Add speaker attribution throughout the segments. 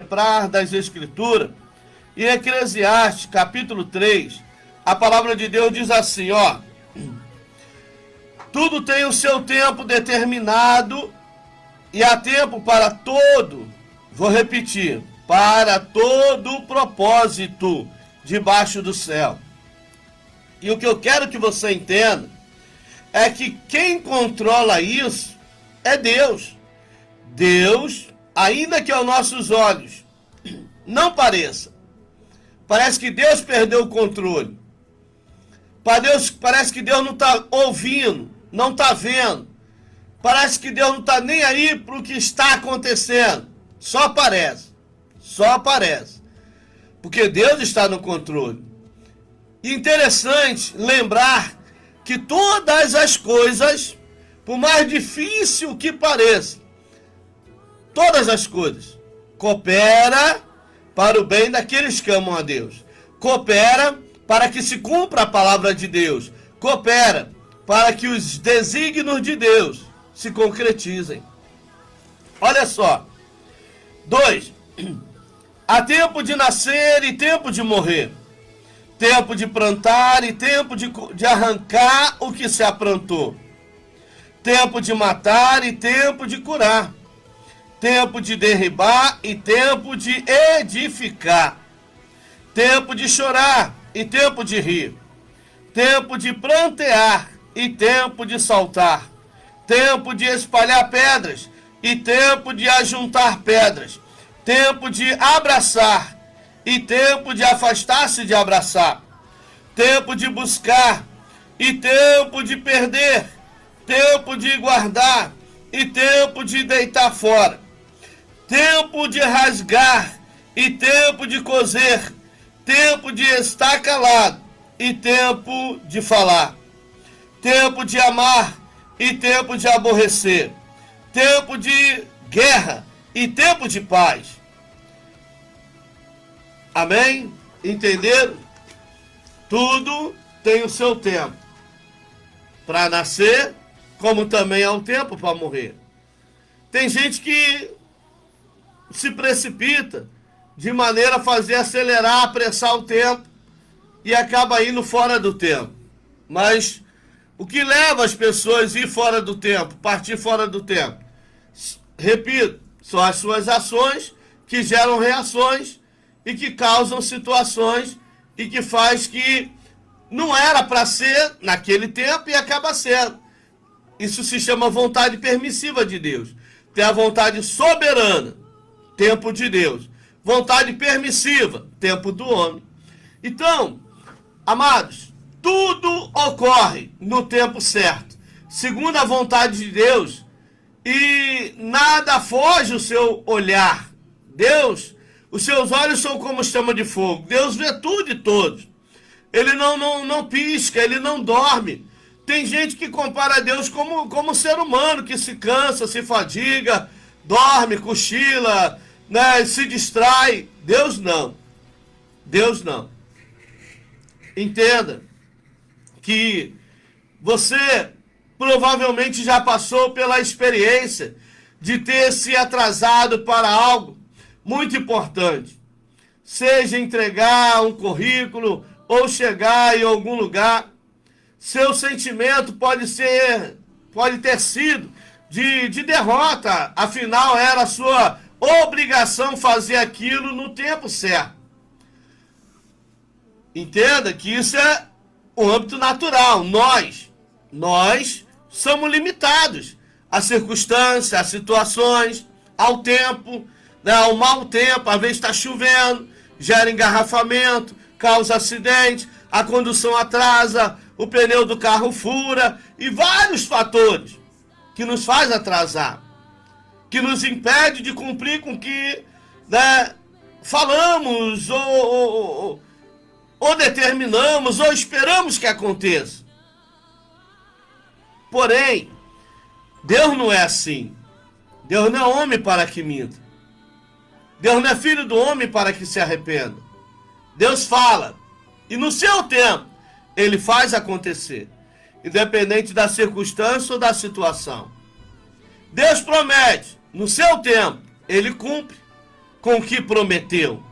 Speaker 1: contemplar das Escrituras, em Eclesiastes, capítulo 3, a palavra de Deus diz assim, ó: tudo tem o seu tempo determinado e há tempo para todo, vou repetir, para todo propósito debaixo do céu. E o que eu quero que você entenda é que quem controla isso é Deus. Deus, ainda que aos nossos olhos não pareça, parece que Deus perdeu o controle. Parece que Deus não está ouvindo, não está vendo. Parece que Deus não está nem aí para o que está acontecendo. Só parece. Porque Deus está no controle. E interessante lembrar que todas as coisas, por mais difícil que pareça, todas as coisas cooperam para o bem daqueles que amam a Deus. Coopera para que se cumpra a palavra de Deus. Coopera para que os desígnios de Deus se concretizem. Olha só. 2. Há tempo de nascer e tempo de morrer. Tempo de plantar e tempo de arrancar o que se aplantou. Tempo de matar e tempo de curar. Tempo de derribar e tempo de edificar. Tempo de chorar e tempo de rir. Tempo de prantear e tempo de saltar. Tempo de espalhar pedras e tempo de ajuntar pedras. Tempo de abraçar e tempo de afastar-se de abraçar. Tempo de buscar e tempo de perder. Tempo de guardar e tempo de deitar fora. Tempo de rasgar e tempo de coser. Tempo de estar calado e tempo de falar. Tempo de amar e tempo de aborrecer. Tempo de guerra e tempo de paz. Amém? Entenderam? Tudo tem o seu tempo para nascer, como também há um tempo para morrer. Tem gente que se precipita de maneira a fazer acelerar, apressar o tempo e acaba indo fora do tempo. Mas o que leva as pessoas a ir fora do tempo, partir fora do tempo? Repito, são as suas ações que geram reações e que causam situações e que faz que não era para ser naquele tempo e acaba sendo. Isso se chama vontade permissiva de Deus. Tem a vontade soberana, tempo de Deus. Vontade permissiva, tempo do homem. Então, amados, tudo ocorre no tempo certo, segundo a vontade de Deus, e nada foge o seu olhar. Deus, os seus olhos são como chama de fogo. Deus vê tudo e todos. Ele não pisca, ele não dorme. Tem gente que compara Deus como ser humano, que se cansa, se fadiga, dorme, cochila, né, se distrai. Deus não. Deus não. Entenda que você provavelmente já passou pela experiência de ter se atrasado para algo muito importante. Seja entregar um currículo ou chegar em algum lugar. Seu sentimento pode ter sido de derrota. Afinal, era a sua obrigação fazer aquilo no tempo certo. Entenda que isso é o âmbito natural. Nós somos limitados às circunstâncias, às situações, ao tempo, né, ao mau tempo. Às vezes está chovendo, gera engarrafamento, causa acidente, a condução atrasa, o pneu do carro fura e vários fatores que nos faz atrasar, que nos impede de cumprir com o que, né, falamos ou determinamos ou esperamos que aconteça. Porém, Deus não é assim. Deus não é homem para que minta. Deus não é filho do homem para que se arrependa. Deus fala, e no seu tempo, Ele faz acontecer, independente da circunstância ou da situação. Deus promete, no seu tempo, Ele cumpre, com o que prometeu.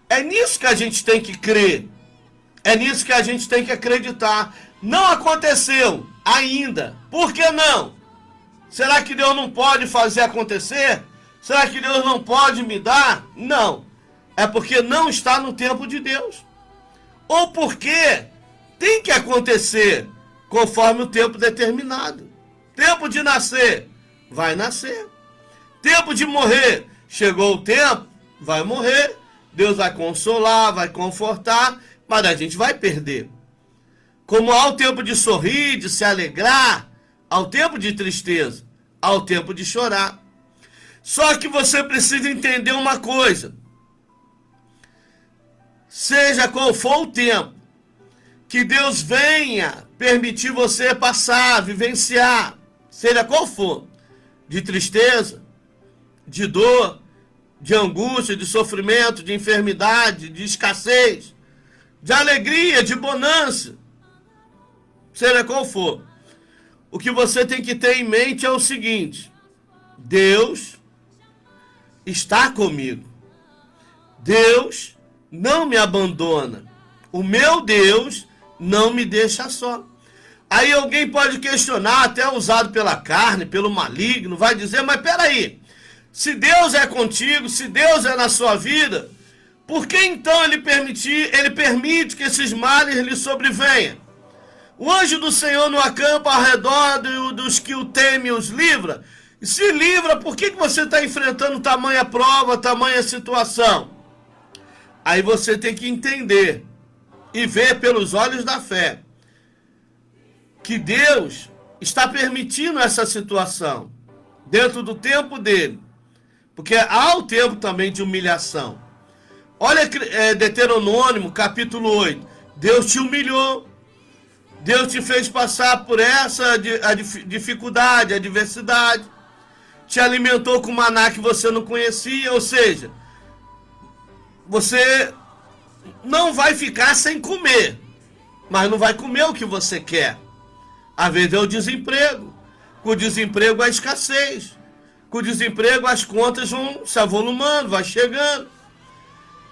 Speaker 1: É nisso que a gente tem que crer. É nisso que a gente tem que acreditar. Não aconteceu ainda. Por que não? Será que Deus não pode fazer acontecer? Será que Deus não pode me dar? Não. É porque não está no tempo de Deus. Ou porque tem que acontecer conforme o tempo determinado. Tempo de nascer, vai nascer. Tempo de morrer, chegou o tempo, vai morrer. Deus vai consolar, vai confortar, mas a gente vai perder. Como há o tempo de sorrir, de se alegrar, há o tempo de tristeza, há o tempo de chorar. Só que você precisa entender uma coisa. Seja qual for o tempo que Deus venha permitir você passar, vivenciar, seja qual for, de tristeza, de dor, de angústia, de sofrimento, de enfermidade, de escassez, de alegria, de bonança, seja qual for, o que você tem que ter em mente é o seguinte: Deus está comigo. Deus não me abandona. O meu Deus não me deixa só. Aí alguém pode questionar, até usado pela carne, pelo maligno, vai dizer, mas peraí, se Deus é contigo, se Deus é na sua vida, por que então ele permite que esses males lhe sobrevenham? O anjo do Senhor não acampa ao redor dos que o temem e os livra? E se livra, por que você está enfrentando tamanha prova, tamanha situação? Aí você tem que entender e ver pelos olhos da fé que Deus está permitindo essa situação dentro do tempo dele, porque há o tempo também de humilhação. Olha Deuteronômio capítulo 8, Deus te humilhou, Deus te fez passar por essa dificuldade, adversidade, te alimentou com maná que você não conhecia, ou seja, você não vai ficar sem comer, mas não vai comer o que você quer. Às vezes é o desemprego. Com o desemprego a escassez. Com o desemprego as contas vão se avolumando, vai chegando.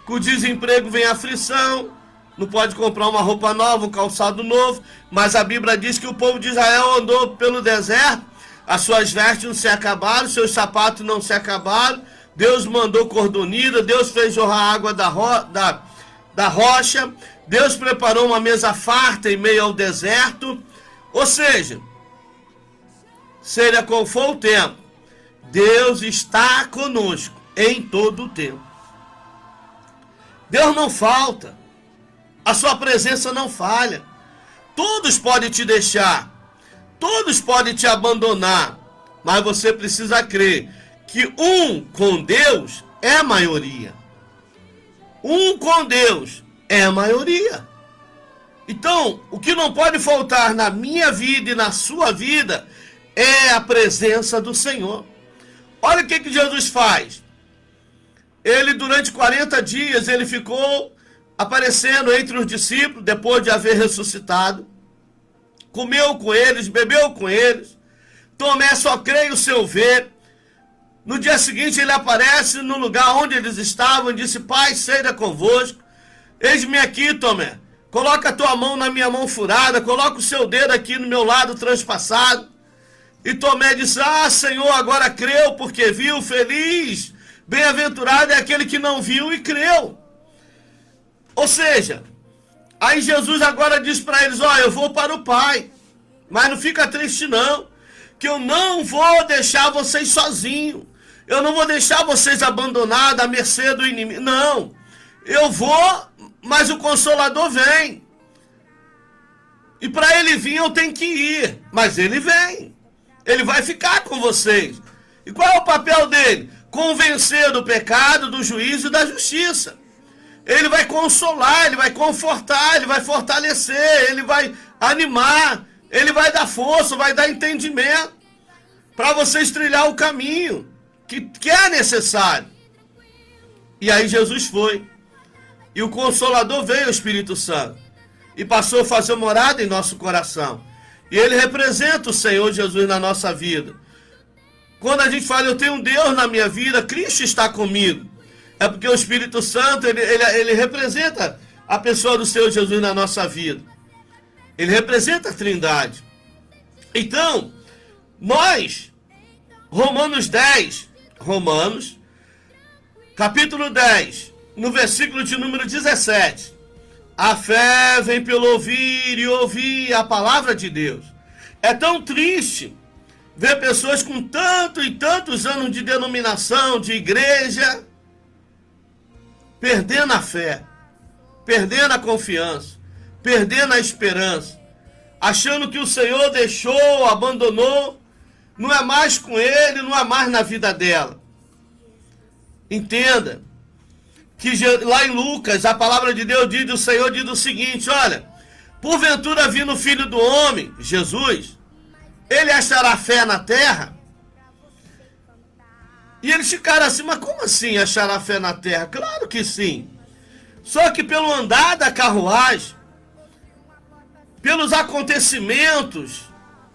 Speaker 1: Com o desemprego vem a aflição. Não pode comprar uma roupa nova, um calçado novo. Mas a Bíblia diz que o povo de Israel andou pelo deserto. As suas vestes não se acabaram, seus sapatos não se acabaram. Deus mandou cordonida, Deus fez jorrar água da rocha. Deus preparou uma mesa farta em meio ao deserto. Ou seja, seja qual for o tempo, Deus está conosco em todo o tempo. Deus não falta, a sua presença não falha. Todos podem te deixar, todos podem te abandonar, mas você precisa crer que um com Deus é a maioria. Um com Deus é a maioria. Então, o que não pode faltar na minha vida e na sua vida é a presença do Senhor. Olha o que Jesus faz. Ele, durante 40 dias, ele ficou aparecendo entre os discípulos, depois de haver ressuscitado. Comeu com eles, bebeu com eles. Tomé só creio se eu ver. No dia seguinte, ele aparece no lugar onde eles estavam e disse, Pai, seja convosco. Eis-me aqui, Tomé. Coloca a tua mão na minha mão furada, coloca o seu dedo aqui no meu lado transpassado. E Tomé disse, Senhor, agora creu porque viu, feliz, bem-aventurado é aquele que não viu e creu. Ou seja, aí Jesus agora diz para eles, eu vou para o Pai, mas não fica triste não, que eu não vou deixar vocês sozinhos, eu não vou deixar vocês abandonados à mercê do inimigo, não, eu vou, mas o Consolador vem. E para ele vir eu tenho que ir. Mas ele vem. Ele vai ficar com vocês. E qual é o papel dele? Convencer do pecado, do juízo e da justiça. Ele vai consolar, ele vai confortar, ele vai fortalecer, ele vai animar, ele vai dar força, vai dar entendimento para vocês trilhar o caminho que é necessário. E aí Jesus foi. E o Consolador veio, o Espírito Santo, e passou a fazer morada em nosso coração. E ele representa o Senhor Jesus na nossa vida. Quando a gente fala, eu tenho um Deus na minha vida, Cristo está comigo. É porque o Espírito Santo, ele representa a pessoa do Senhor Jesus na nossa vida. Ele representa a Trindade. Então, nós, Romanos, capítulo 10, no versículo de número 17. A fé vem pelo ouvir e ouvir a palavra de Deus. É tão triste ver pessoas com tanto e tantos anos de denominação, de igreja, perdendo a fé, perdendo a confiança, perdendo a esperança, achando que o Senhor deixou, abandonou, não é mais com ele, não é mais na vida dela. Entenda que lá em Lucas, a palavra de Deus diz, o Senhor diz o seguinte, olha, porventura vindo o Filho do Homem, Jesus, ele achará fé na terra? E eles ficaram assim, mas como assim achará fé na terra? Claro que sim. Só que pelo andar da carruagem, pelos acontecimentos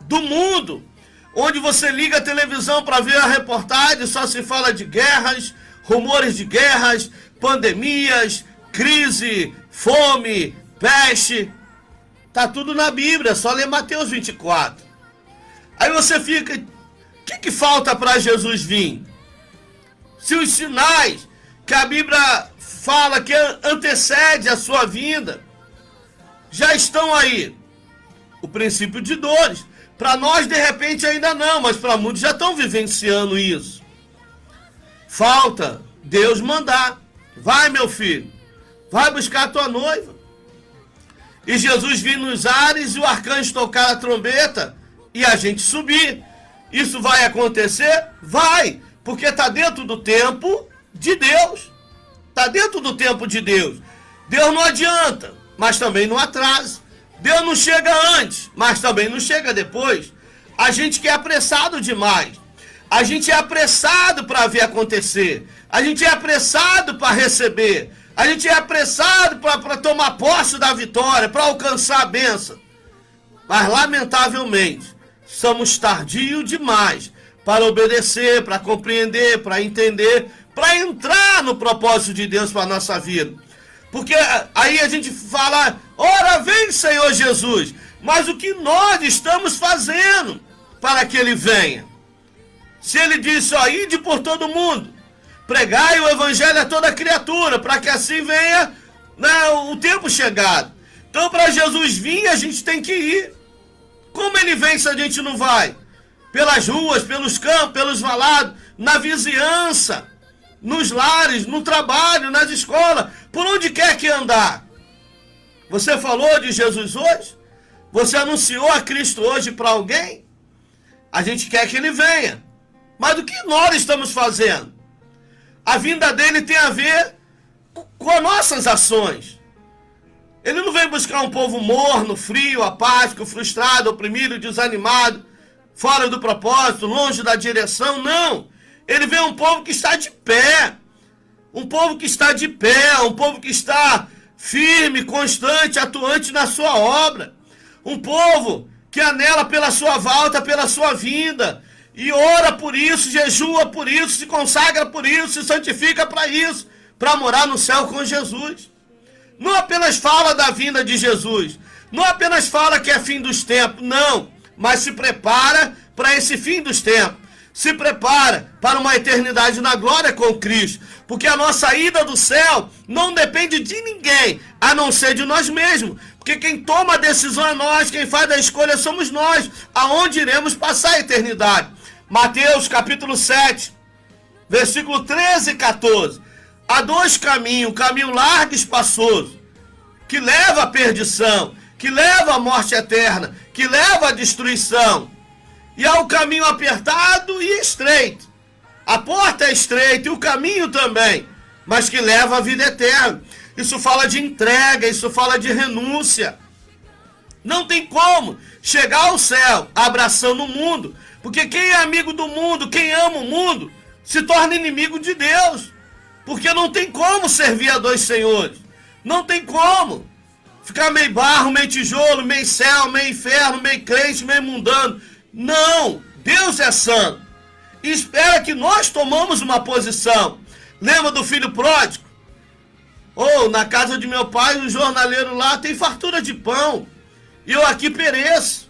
Speaker 1: do mundo, onde você liga a televisão para ver a reportagem, só se fala de guerras, rumores de guerras, pandemias, crise, fome, peste. Tá tudo na Bíblia, só ler Mateus 24. Aí você fica, o que falta para Jesus vir? Se os sinais que a Bíblia fala que antecede a sua vinda já estão aí. O princípio de dores. Para nós, de repente, ainda não, mas para muitos já estão vivenciando isso. Falta Deus mandar. Vai, meu filho, vai buscar a tua noiva. E Jesus vir nos ares e o arcanjo tocar a trombeta e a gente subir. Isso vai acontecer? Vai, porque está dentro do tempo de Deus. Está dentro do tempo de Deus. Deus não adianta, mas também não atrasa. Deus não chega antes, mas também não chega depois. A gente que é apressado demais. A gente é apressado para ver acontecer. A gente é apressado para receber. A gente é apressado para tomar posse da vitória, para alcançar a bênção. Mas, lamentavelmente, somos tardios demais para obedecer, para compreender, para entender, para entrar no propósito de Deus para a nossa vida. Porque aí a gente fala, ora vem Senhor Jesus, mas o que nós estamos fazendo para que Ele venha? Se Ele disse, ó, ide por todo mundo, pregai o Evangelho a toda criatura, para que assim venha, né, o tempo chegado. Então para Jesus vir a gente tem que ir. Como Ele vem se a gente não vai? Pelas ruas, pelos campos, pelos valados, na vizinhança, nos lares, no trabalho, nas escolas, por onde quer que andar. Você falou de Jesus hoje? Você anunciou a Cristo hoje para alguém? A gente quer que Ele venha. Mas o que nós estamos fazendo? A vinda dele tem a ver com as nossas ações. Ele não vem buscar um povo morno, frio, apático, frustrado, oprimido, desanimado, fora do propósito, longe da direção, não. Ele vê um povo que está de pé, um povo que está de pé, um povo que está firme, constante, atuante na sua obra, um povo que anela pela sua volta, pela sua vinda, e ora por isso, jejua por isso, se consagra por isso, se santifica para isso, para morar no céu com Jesus. Não apenas fala da vinda de Jesus, não apenas fala que é fim dos tempos, não, mas se prepara para esse fim dos tempos. Se prepara para uma eternidade na glória com Cristo. Porque a nossa ida do céu não depende de ninguém, a não ser de nós mesmos. Porque quem toma a decisão é nós, quem faz a escolha somos nós. Aonde iremos passar a eternidade. Mateus capítulo 7, versículo 13 e 14. Há dois caminhos, um caminho largo e espaçoso, que leva à perdição, que leva à morte eterna, que leva à destruição. E há um caminho apertado e estreito. A porta é estreita e o caminho também, mas que leva à vida eterna. Isso fala de entrega, isso fala de renúncia. Não tem como chegar ao céu abraçando o mundo, porque quem é amigo do mundo, quem ama o mundo, se torna inimigo de Deus. Porque não tem como servir a dois senhores. Não tem como ficar meio barro, meio tijolo, meio céu, meio inferno, meio crente, meio mundano. Não, Deus é santo e espera que nós tomamos uma posição. Lembra do filho pródigo? Ou na casa de meu pai, o jornaleiro lá tem fartura de pão. E eu aqui pereço.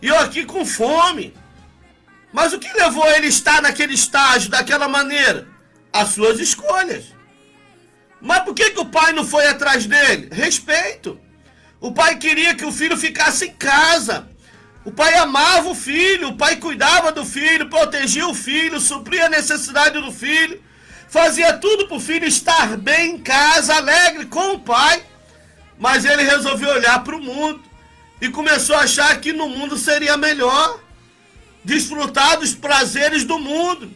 Speaker 1: E eu aqui com fome. Mas o que levou ele a estar naquele estágio, daquela maneira? As suas escolhas. Mas por que o pai não foi atrás dele? Respeito. O pai queria que o filho ficasse em casa. O pai amava o filho, o pai cuidava do filho, protegia o filho, supria a necessidade do filho. Fazia tudo para o filho estar bem em casa, alegre com o pai. Mas ele resolveu olhar para o mundo e começou a achar que no mundo seria melhor. Desfrutar dos prazeres do mundo.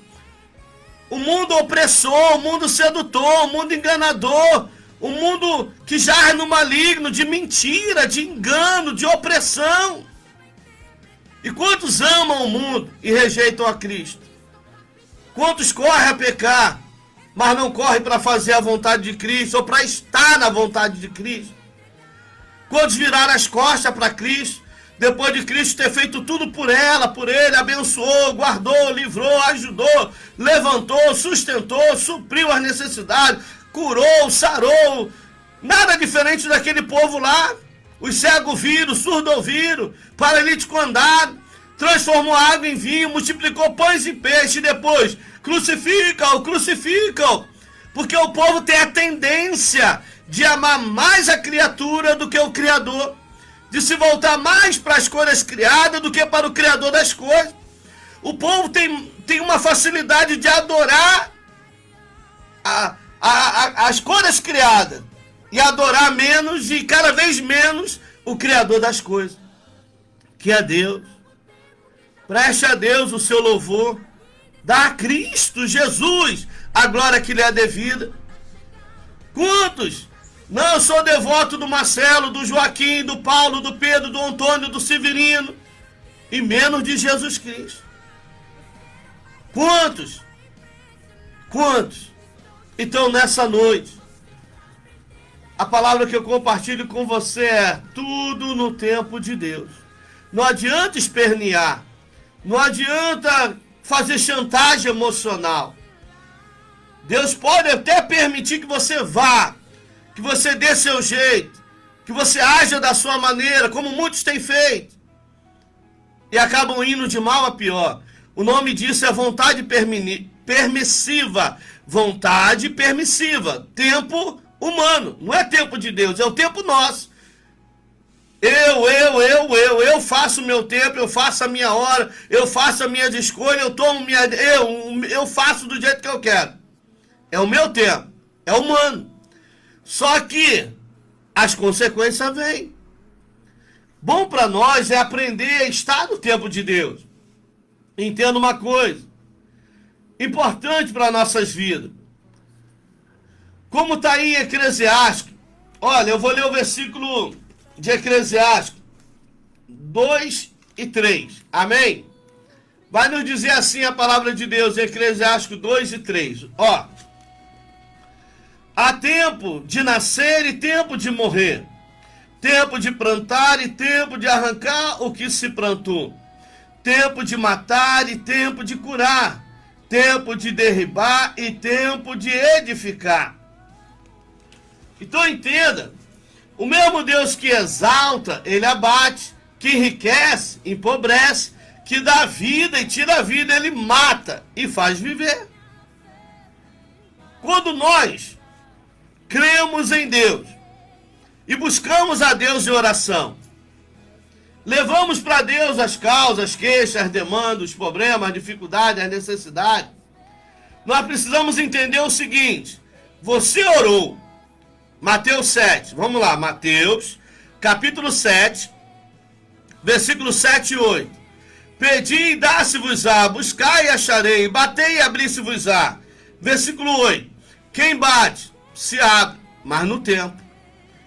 Speaker 1: O mundo opressor, o mundo sedutor, o mundo enganador. O mundo que jaz no maligno, de mentira, de engano, de opressão. E quantos amam o mundo e rejeitam a Cristo? Quantos correm a pecar, mas não correm para fazer a vontade de Cristo, ou para estar na vontade de Cristo? Quantos viraram as costas para Cristo, depois de Cristo ter feito tudo por ela, por ele, abençoou, guardou, livrou, ajudou, levantou, sustentou, supriu as necessidades, curou, sarou, nada diferente daquele povo lá. Os cegos viram, surdos ouviram, paralítico andaram, transformou a água em vinho, multiplicou pães e peixe, e depois crucificam, porque o povo tem a tendência de amar mais a criatura do que o Criador, de se voltar mais para as coisas criadas do que para o Criador das coisas. O povo tem uma facilidade de adorar as coisas criadas e adorar menos e cada vez menos o Criador das coisas, que é Deus. Preste a Deus o seu louvor, dá a Cristo Jesus a glória que lhe é devida. Quantos? Não, eu sou devoto do Marcelo, do Joaquim, do Paulo, do Pedro, do Antônio, do Severino, e menos de Jesus Cristo. Quantos? Quantos? Então, nessa noite, a palavra que eu compartilho com você é tudo no tempo de Deus. Não adianta espernear, não adianta fazer chantagem emocional. Deus pode até permitir que você vá, que você dê seu jeito, que você haja da sua maneira, como muitos têm feito, e acabam indo de mal a pior. O nome disso é vontade permissiva. Vontade permissiva. Tempo humano. Não é tempo de Deus, é o tempo nosso. Eu faço o meu tempo, eu faço a minha hora, eu faço a minha escolha, eu faço do jeito que eu quero. É o meu tempo, é humano. Só que as consequências vêm. Bom para nós é aprender a estar no tempo de Deus. Entenda uma coisa importante para nossas vidas. Como está aí em Eclesiástico. Olha, eu vou ler o versículo de Eclesiástico 2 e 3. Amém? Vai nos dizer assim a palavra de Deus, Eclesiástico 2 e 3. Ó. Há tempo de nascer e tempo de morrer. Tempo de plantar e tempo de arrancar o que se plantou. Tempo de matar e tempo de curar. Tempo de derribar e tempo de edificar. Então entenda, o mesmo Deus que exalta, ele abate, que enriquece, empobrece, que dá vida e tira a vida, ele mata e faz viver. Quando nós cremos em Deus e buscamos a Deus em oração, levamos para Deus as causas, as queixas, as demandas, os problemas, as dificuldades, as necessidades. Nós precisamos entender o seguinte: você orou. Mateus 7, vamos lá, Mateus, capítulo 7, versículos 7 e 8. Pedi e dá-se-vos-á, buscai e acharei, batei e abri-se-vos-á. Versículo 8. Quem bate, se abre, mas no tempo.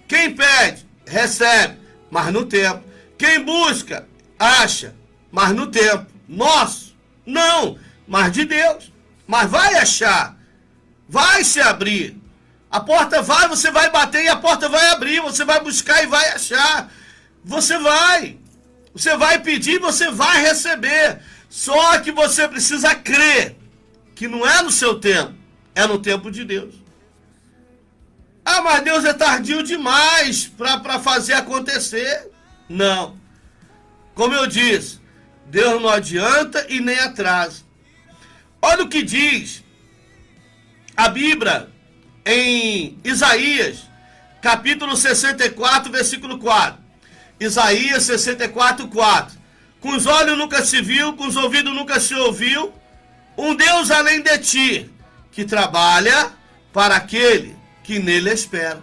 Speaker 1: Quem pede, recebe, mas no tempo. Quem busca, acha, mas no tempo. Nosso, não, mas de Deus. Mas vai achar, vai se abrir. A porta vai, você vai bater e a porta vai abrir. Você vai buscar e vai achar. Você vai pedir, você vai receber. Só que você precisa crer que não é no seu tempo, é no tempo de Deus. Ah, mas Deus é tardio demais para fazer acontecer. Não. Como eu disse, Deus não adianta e nem atrasa. Olha o que diz a Bíblia em Isaías, capítulo 64, versículo 4. Isaías 64, 4. Com os olhos nunca se viu, com os ouvidos nunca se ouviu, um Deus além de ti, que trabalha para aquele que nele espera.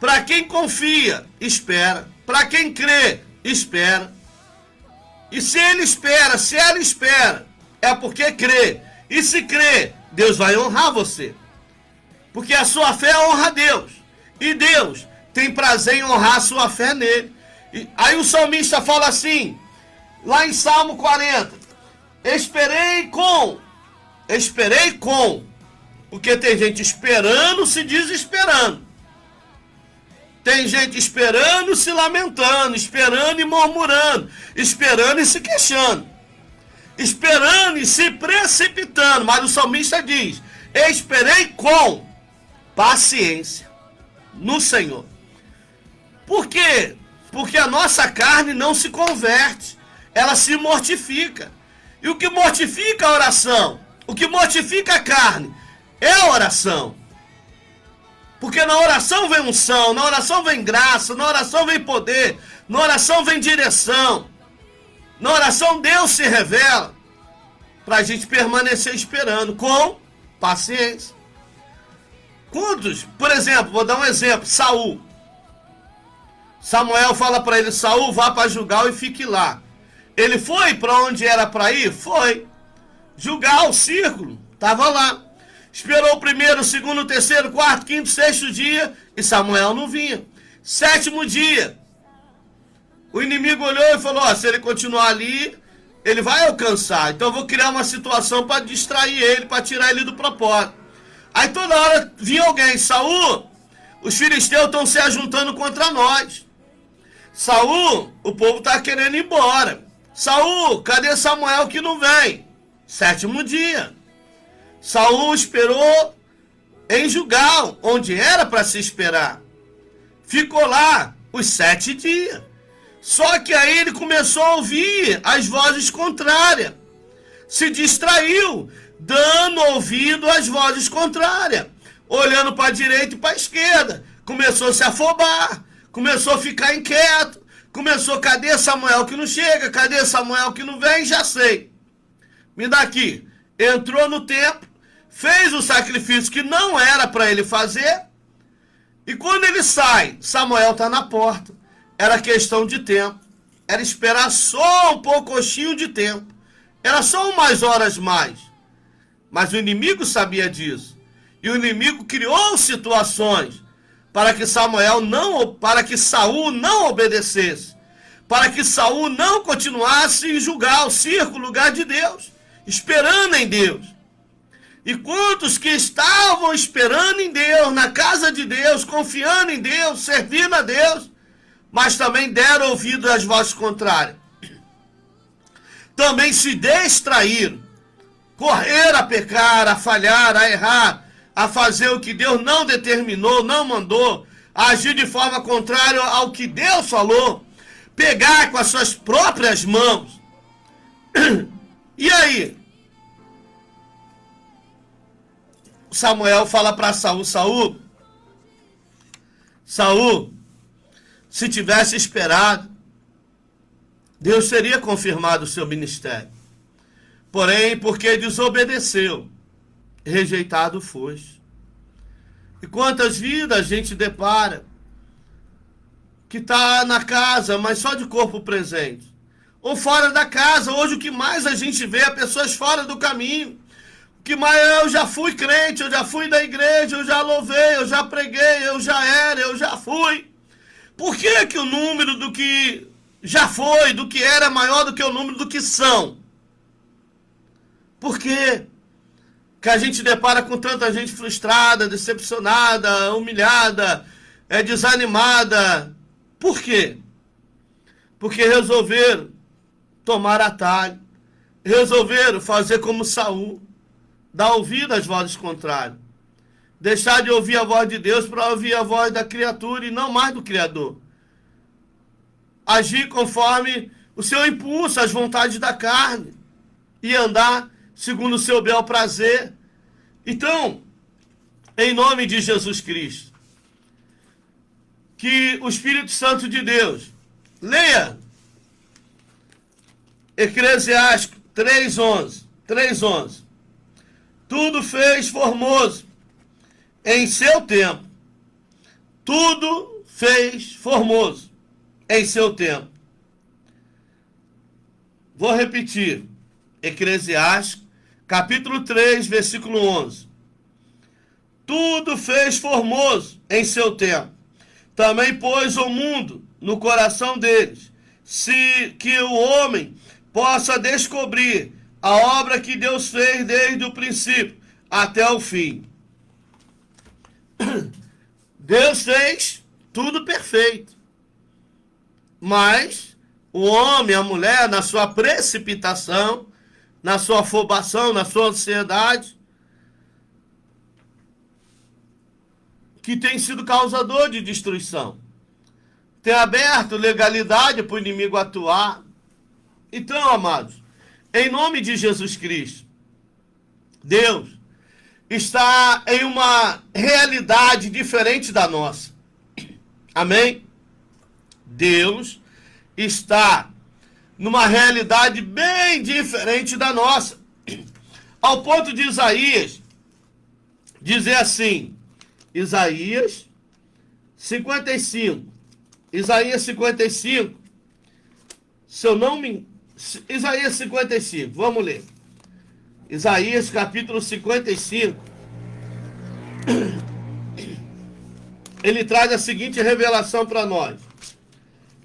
Speaker 1: Para quem confia, espera. Para quem crê, espera. E se ele espera, se ela espera, é porque crê. E se crê, Deus vai honrar você. Porque a sua fé honra a Deus. E Deus tem prazer em honrar a sua fé nele. E aí o salmista fala assim, lá em Salmo 40, esperei com, porque tem gente esperando, se desesperando. Tem gente esperando, se lamentando, esperando e murmurando, esperando e se queixando, esperando e se precipitando. Mas o salmista diz, esperei com paciência no Senhor. Por quê? Porque a nossa carne não se converte, ela se mortifica. E o que mortifica a oração, o que mortifica a carne, é a oração. Porque na oração vem unção, na oração vem graça, na oração vem poder, na oração vem direção. Na oração Deus se revela para a gente permanecer esperando com paciência. Quantos, por exemplo, vou dar um exemplo, Saul. Samuel fala para ele, Saul, vá para Gilgal e fique lá. Ele foi para onde era para ir? Foi. Gilgal, o círculo, estava lá. Esperou o primeiro, o segundo, o terceiro, o quarto, quinto, sexto dia e Samuel não vinha. Sétimo dia, o inimigo olhou e falou, se ele continuar ali, ele vai alcançar. Então eu vou criar uma situação para distrair ele, para tirar ele do propósito. Aí toda hora vinha alguém, Saul, os filisteus estão se ajuntando contra nós. Saul, o povo está querendo ir embora. Saul, cadê Samuel que não vem? Sétimo dia. Saul esperou em Gilgal, onde era para se esperar. Ficou lá os 7 dias. Só que aí ele começou a ouvir as vozes contrárias. Se distraiu, dando ouvido às vozes contrárias. Olhando para a direita e para a esquerda. Começou a se afobar. Começou a ficar inquieto. Começou, cadê Samuel que não chega? Cadê Samuel que não vem? Já sei. Me dá aqui. Entrou no templo, fez o sacrifício que não era para ele fazer. E quando ele sai, Samuel está na porta. Era questão de tempo. Era esperar só um pouquinho de tempo. Era só umas horas mais. Mas o inimigo sabia disso. E o inimigo criou situações para que Saul não obedecesse, para que Saul não continuasse em julgar o círculo, o lugar de Deus, esperando em Deus. E quantos que estavam esperando em Deus, na casa de Deus, confiando em Deus, servindo a Deus, mas também deram ouvido às vozes contrárias. Também se distraíram, correram a pecar, a falhar, a errar, a fazer o que Deus não determinou, não mandou, a agir de forma contrária ao que Deus falou, pegar com as suas próprias mãos. E aí? Samuel fala para Saul, Saul, se tivesse esperado, Deus teria confirmado o seu ministério. Porém, porque desobedeceu, rejeitado foste. E quantas vidas a gente depara que está na casa, mas só de corpo presente. Ou fora da casa. Hoje o que mais a gente vê é pessoas fora do caminho. O que mais eu já fui crente, eu já fui da igreja, eu já louvei, eu já preguei, eu já era, eu já fui. Por que que o número do que já foi, do que era, é maior do que o número do que são? Por quê? Que a gente depara com tanta gente frustrada, decepcionada, humilhada, desanimada. Por quê? Porque resolveram tomar atalho, resolveram fazer como Saul, dar ouvido às vozes contrárias. Deixar de ouvir a voz de Deus para ouvir a voz da criatura e não mais do Criador. Agir conforme o seu impulso, as vontades da carne. E andar segundo o seu bel prazer. Então, em nome de Jesus Cristo, que o Espírito Santo de Deus, leia Eclesiastes 3:11. Tudo fez formoso em seu tempo. Tudo fez formoso em seu tempo. Vou repetir. Eclesiastes, capítulo 3, versículo 11. Tudo fez formoso em seu tempo. Também pôs o mundo no coração deles, se que o homem possa descobrir a obra que Deus fez desde o princípio até o fim. Deus fez tudo perfeito. Mas o homem, a mulher, na sua precipitação, na sua afobação, na sua ansiedade, que tem sido causador de destruição. Tem aberto legalidade para o inimigo atuar. Então, amados, em nome de Jesus Cristo, Deus está em uma realidade diferente da nossa. Amém? Deus está numa realidade bem diferente da nossa. Ao ponto de Isaías dizer assim, Isaías 55, se eu não me... Isaías 55, vamos ler. Isaías capítulo 55, ele traz a seguinte revelação para nós.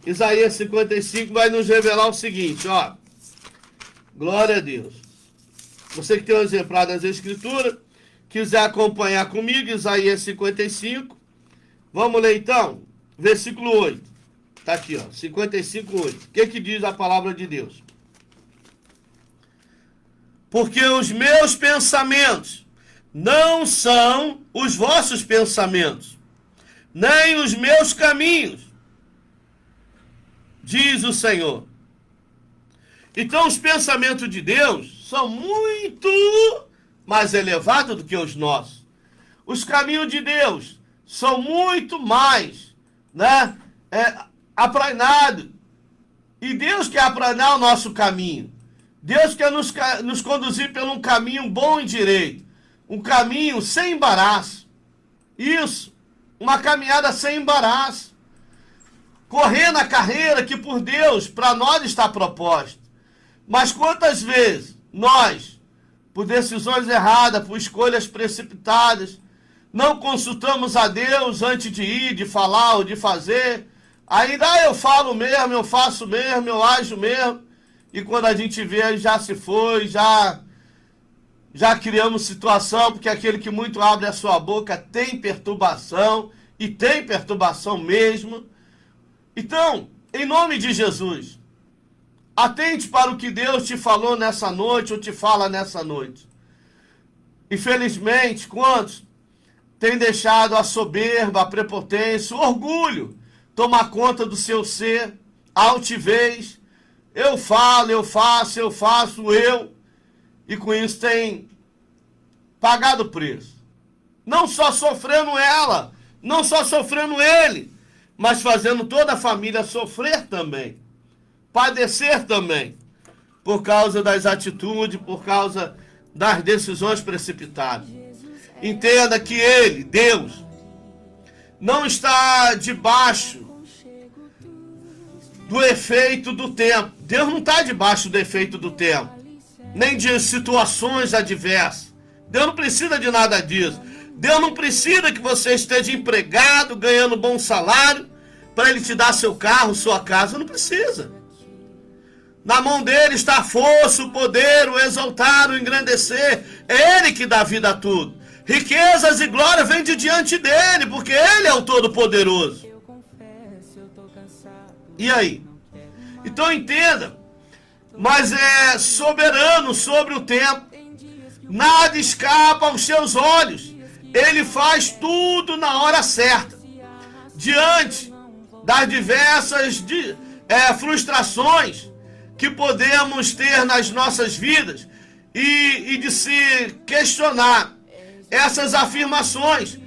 Speaker 1: Isaías 55 vai nos revelar o seguinte, ó. Glória a Deus. Você que tem um exemplar das Escrituras, quiser acompanhar comigo, Isaías 55. Vamos ler então, versículo 8. Está aqui, ó, 55, 8. O que diz a palavra de Deus? Porque os meus pensamentos não são os vossos pensamentos, nem os meus caminhos, diz o Senhor. Então os pensamentos de Deus são muito mais elevados do que os nossos. Os caminhos de Deus são muito mais, aplanados. E Deus quer aplanar o nosso caminho. Deus quer nos conduzir por um caminho bom e direito. Um caminho sem embaraço. Isso, uma caminhada sem embaraço. Correr na carreira que por Deus, para nós está proposta. Mas quantas vezes nós, por decisões erradas, por escolhas precipitadas, não consultamos a Deus antes de ir, de falar ou de fazer. Ainda eu falo mesmo, eu faço mesmo, eu ajo mesmo. E quando a gente vê, já se foi, já criamos situação, porque aquele que muito abre a sua boca tem perturbação, e tem perturbação mesmo. Então, em nome de Jesus, atente para o que Deus te falou nessa noite, ou te fala nessa noite. Infelizmente, quantos têm deixado a soberba, a prepotência, o orgulho tomar conta do seu ser, a altivez? Eu falo, eu faço, e com isso tem pagado o preço. Não só sofrendo ela, não só sofrendo ele, mas fazendo toda a família sofrer também, padecer também, por causa das atitudes, por causa das decisões precipitadas. Entenda que ele, Deus, não está debaixo do efeito do tempo. Deus não está debaixo do efeito do tempo, nem de situações adversas. Deus não precisa de nada disso. Deus não precisa que você esteja empregado, ganhando bom salário, para Ele te dar seu carro, sua casa. Não precisa. Na mão dele está a força, o poder, o exaltar, o engrandecer. É Ele que dá vida a tudo. Riquezas e glória vêm de diante dele, porque Ele é o Todo-Poderoso. E aí? Então entenda, mas é soberano sobre o tempo. Nada escapa aos seus olhos. Ele faz tudo na hora certa. Diante das diversas frustrações que podemos ter nas nossas vidas e de se questionar essas afirmações,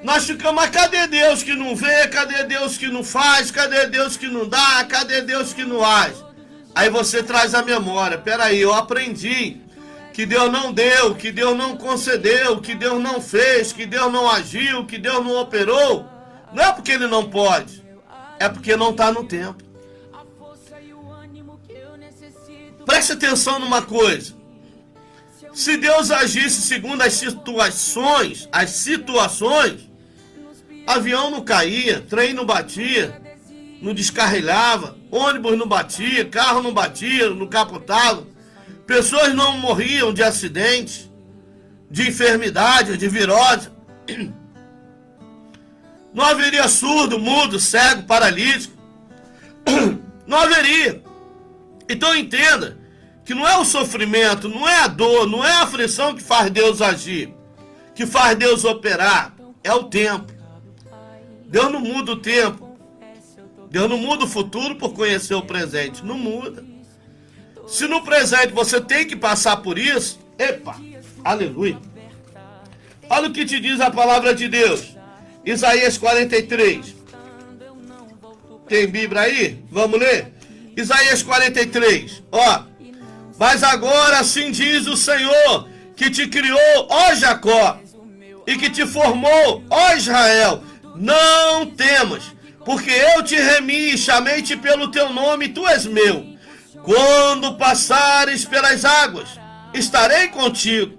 Speaker 1: nós ficamos, mas cadê Deus que não vê? Cadê Deus que não faz? Cadê Deus que não dá? Cadê Deus que não age? Aí você traz a memória, peraí, eu aprendi que Deus não deu, que Deus não concedeu, que Deus não fez, que Deus não agiu, que Deus não operou. Não é porque Ele não pode, é porque não está no tempo. Preste atenção numa coisa. Se Deus agisse segundo as situações, avião não caía, trem não batia, não descarrilhava, ônibus não batia, carro não batia, não capotava, pessoas não morriam de acidente, de enfermidade, de virose. Não haveria surdo, mudo, cego, paralítico. Não haveria. Então entenda que não é o sofrimento, não é a dor, não é a aflição que faz Deus agir, que faz Deus operar, é o tempo. Deus não muda o tempo. Deus não muda o futuro por conhecer o presente. Não muda. Se no presente você tem que passar por isso, epa, aleluia. Olha o que te diz a palavra de Deus. Isaías 43. Tem Bíblia aí? Vamos ler? Isaías 43. Ó. Mas agora assim diz o Senhor, que te criou, ó Jacó, e que te formou, ó Israel. Não temas, porque eu te remi e chamei-te pelo teu nome, tu és meu. Quando passares pelas águas, estarei contigo.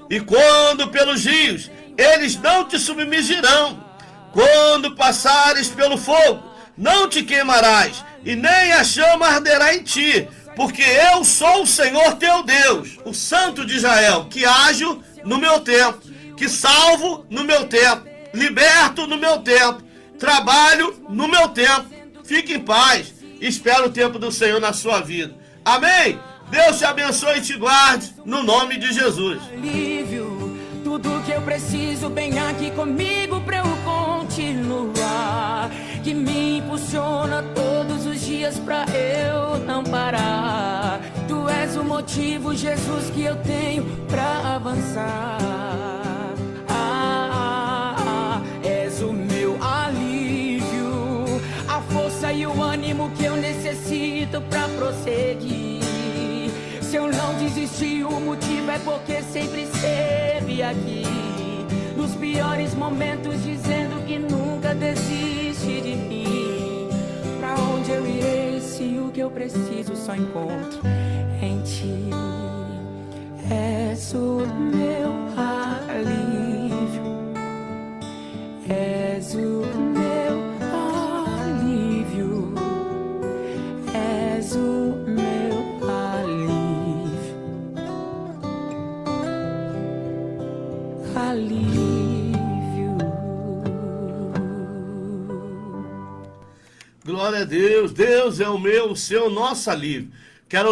Speaker 1: E quando pelos rios, eles não te submergirão. Quando passares pelo fogo, não te queimarás, e nem a chama arderá em ti. Porque eu sou o Senhor teu Deus, o Santo de Israel, que ajo no meu tempo, que salvo no meu tempo, liberto no meu tempo, trabalho no meu tempo. Fique em paz, espero o tempo do Senhor na sua vida. Amém? Deus te abençoe e te guarde, no nome de Jesus.
Speaker 2: Alívio, tudo que eu preciso, bem aqui comigo pra eu continuar, que me impulsiona todos os dias pra eu não parar. Tu és o motivo, Jesus, que eu tenho pra avançar. És o meu alívio, a força e o ânimo que eu necessito pra prosseguir. Se eu não desisti, o motivo é porque sempre esteve aqui, nos piores momentos, dizendo que nunca desiste de mim. Pra onde eu irei se o que eu preciso só encontro em ti? És o meu alívio, és o meu alívio, és o meu alívio, alívio.
Speaker 1: Glória a Deus. Deus é o meu, o seu, nosso alívio. Quero